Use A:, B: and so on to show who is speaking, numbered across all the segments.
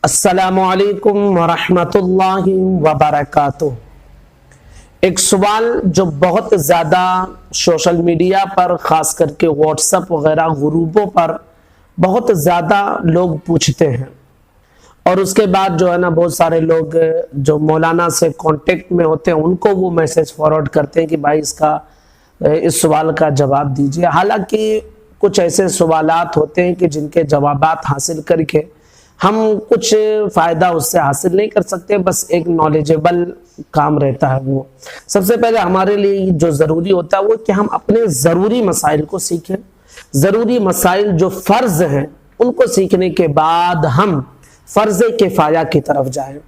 A: अस्सलामु अलैकुम वरहमतुल्लाहि वबरकातुह। एक सवाल जो बहुत ज़्यादा सोशल मीडिया पर ख़ास करके व्हाट्सएप वगैरह ग्रुपों पर बहुत ज़्यादा लोग पूछते हैं और उसके बाद जो है ना बहुत सारे लोग जो मौलाना से कांटेक्ट में होते हैं उनको वो मैसेज फॉरवर्ड करते हैं कि भाई इस सवाल का जवाब दीजिए। हालांकि कुछ ऐसे सवालात होते हैं कि जिनके जवाबात हासिल करके हम कुछ फ़ायदा उससे हासिल नहीं कर सकते, बस एक नॉलेजेबल काम रहता है। वो सबसे पहले हमारे लिए जो ज़रूरी होता है वो कि हम अपने ज़रूरी मसाइल को सीखें। ज़रूरी मसाइल जो फ़र्ज़ हैं उनको सीखने के बाद हम फ़र्ज़ किफ़ाया की तरफ जाएं।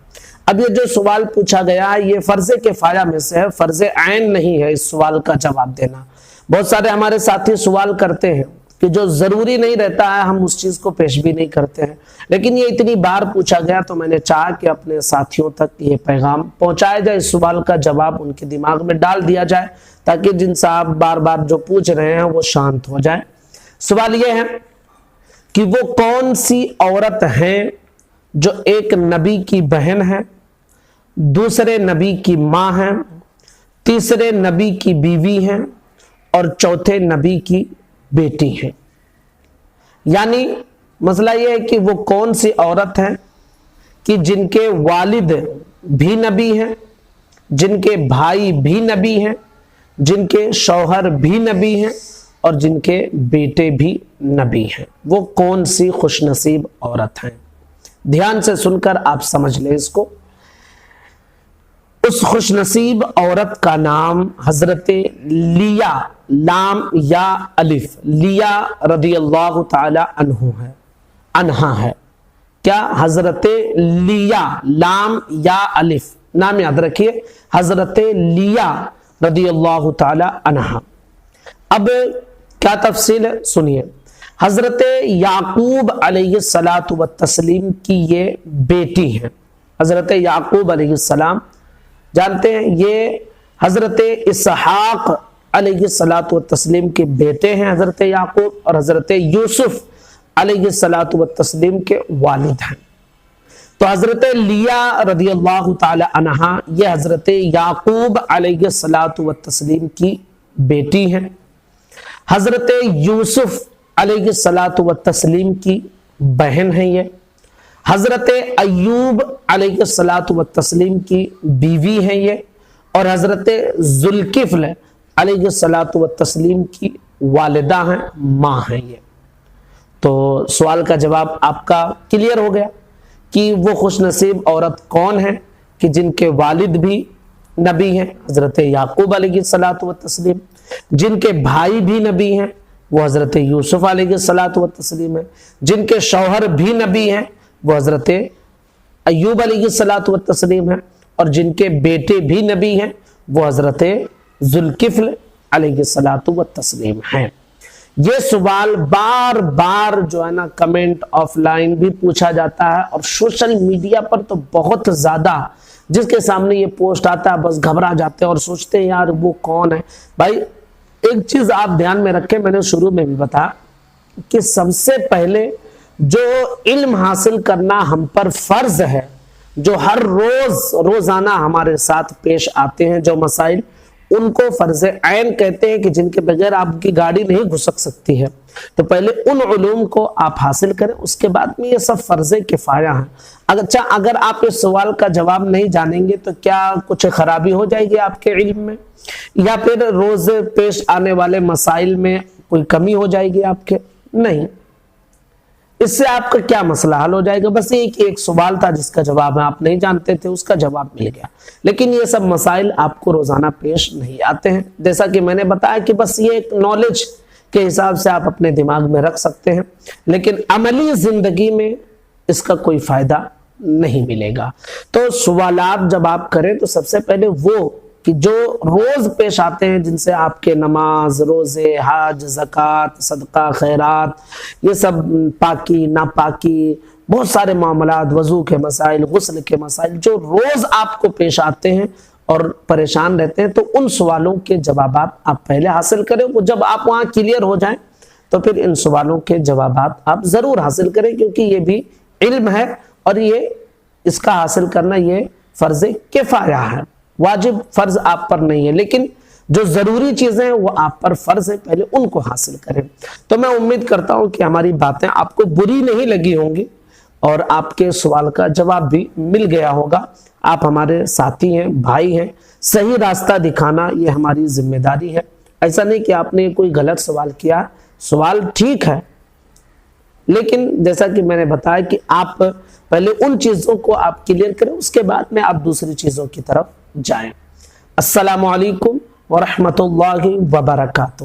A: अब ये जो सवाल पूछा गया है ये फ़र्ज़ किफ़ाया में से है, फ़र्ज़ ऐन नहीं है इस सवाल का जवाब देना। बहुत सारे हमारे साथी सवाल करते हैं कि जो ज़रूरी नहीं रहता है हम उस चीज़ को पेश भी नहीं करते हैं, लेकिन ये इतनी बार पूछा गया तो मैंने चाहा कि अपने साथियों तक ये पैगाम पहुंचाया जाए, इस सवाल का जवाब उनके दिमाग में डाल दिया जाए ताकि जिन साहब बार बार जो पूछ रहे हैं वो शांत हो जाए। सवाल ये है कि वो कौन सी औरत है जो एक नबी की बहन है, दूसरे नबी की माँ है, तीसरे नबी की बीवी है और चौथे नबी की बेटी है। यानी मसला यह है कि वो कौन सी औरत है कि जिनके वालिद भी नबी हैं, जिनके भाई भी नबी हैं, जिनके शौहर भी नबी हैं और जिनके बेटे भी नबी हैं। वो कौन सी खुशनसीब औरत है? ध्यान से सुनकर आप समझ लें इसको। उस खुशनसीब औरत का नाम हजरत लिया, लाम या अलिफ, लिया रदियल्लाहु ताला अन्हा है। क्या? हजरत लिया, लाम या अलिफ, नाम याद रखिए, हजरत लिया रदियल्लाहु ताला अन्हा। अब क्या तफसील है सुनिए। हजरत याकूब अलैहिस्सलातु वत्तस्लीम की ये बेटी है। हजरत याकूब अलैहिस्सलाम जानते हैं ये हजरत इसहाक अलैहिस्सलातु वत्तस्लीम के बेटे हैं हजरत याकूब, और हजरत यूसुफ अलैहिस्सलातु वत्तस्लीम के वालिद हैं। तो हजरत लिया रदियल्लाहु ताला अन्हा ये हजरत याकूब अलैहिस्सलातु वत्तस्लीम की बेटी हैं। हजरत यूसुफ अलैहिस्सलातु वत्तस्लीम की बहन है ये। हजरत अय्यूब अलैहिस्सलातु वत्तस्लीम की बीवी है ये, और हजरत जुल्किफ्ल अलैहिस्सलातु वत्तस्लीम की वालिदा हैं, माँ हैं ये। तो सवाल का जवाब आपका क्लियर हो गया कि वो खुशनसीब औरत कौन है कि जिनके वालिद भी नबी हैं हजरत याकूब अलैहिस्सलातु वत्तस्लीम, जिनके भाई भी नबी हैं वो हजरत यूसुफ अलैहिस्सलातु वत्तस्लीम है, जिनके शौहर भी नबी हैं वो हजरत अय्यूब अलैहिस्सलातु वत्तस्लीम है, और जिनके बेटे भी नबी हैं वो हजरत जुल्किफ्ल अलैहिस्सलातु वत्तस्लीम हैं। ये सवाल बार बार जो है ना कमेंट ऑफलाइन भी पूछा जाता है और सोशल मीडिया पर तो बहुत ज्यादा, जिसके सामने ये पोस्ट आता है बस घबरा जाते हैं और सोचते हैं यार वो कौन है। भाई एक चीज आप ध्यान में रखें, मैंने शुरू में भी बताया कि सबसे पहले जो इल्म हासिल करना हम पर फर्ज है, जो हर रोजाना हमारे साथ पेश आते हैं जो मसाइल, उनको फर्ज ऐन कहते हैं कि जिनके बगैर आपकी गाड़ी नहीं घुसक सकती है। तो पहले उन उलूम को आप हासिल करें, उसके बाद में ये सब फर्ज किफाया है। अगर आप इस सवाल का जवाब नहीं जानेंगे तो क्या कुछ खराबी हो जाएगी आपके इल्म में, या फिर रोज पेश आने वाले मसाइल में कोई कमी हो जाएगी आपके? नहीं, इससे आपका क्या मसला हल हो जाएगा? बस ये कि एक सवाल था जिसका जवाब आप नहीं जानते थे, उसका जवाब मिल गया। लेकिन ये सब मसाइल आपको रोजाना पेश नहीं आते हैं। जैसा कि मैंने बताया कि बस ये एक नॉलेज के हिसाब से आप अपने दिमाग में रख सकते हैं, लेकिन अमली जिंदगी में इसका कोई फायदा नहीं मिलेगा। तो सवालात जब आप करें तो सबसे पहले वो कि जो रोज पेश आते हैं, जिनसे आपके नमाज, रोजे, हज, ज़कात, सदका, खैरात, ये सब पाकी नापाकी, बहुत सारे मामलात, वजू के मसाइल, गुस्ल के मसाइल जो रोज आपको पेश आते हैं और परेशान रहते हैं, तो उन सवालों के जवाब आप पहले हासिल करें। वो जब आप वहाँ क्लियर हो जाएं तो फिर इन सवालों के जवाब आप जरूर हासिल करें, क्योंकि ये भी इल्म है اور یہ اس کا حاصل کرنا یہ فرض کفایہ ہے، واجب فرض آپ پر نہیں ہے، لیکن جو ضروری چیزیں ہیں وہ آپ پر فرض ہے، پہلے ان کو حاصل کریں۔ تو میں امید کرتا ہوں کہ ہماری باتیں آپ کو بری نہیں لگی ہوں گی اور آپ کے سوال کا جواب بھی مل گیا ہوگا۔ آپ ہمارے ساتھی ہیں، بھائی ہیں، صحیح راستہ دکھانا یہ ہماری ذمہ داری ہے۔ ایسا نہیں کہ آپ نے کوئی غلط سوال کیا، سوال ٹھیک ہے، لیکن جیسا کہ میں نے بتایا کہ آپ پہلے ان چیزوں کو آپ کلیئر کریں، اس کے بعد میں آپ دوسری چیزوں کی طرف جائیں۔ السلام علیکم ورحمۃ اللہ وبرکاتہ۔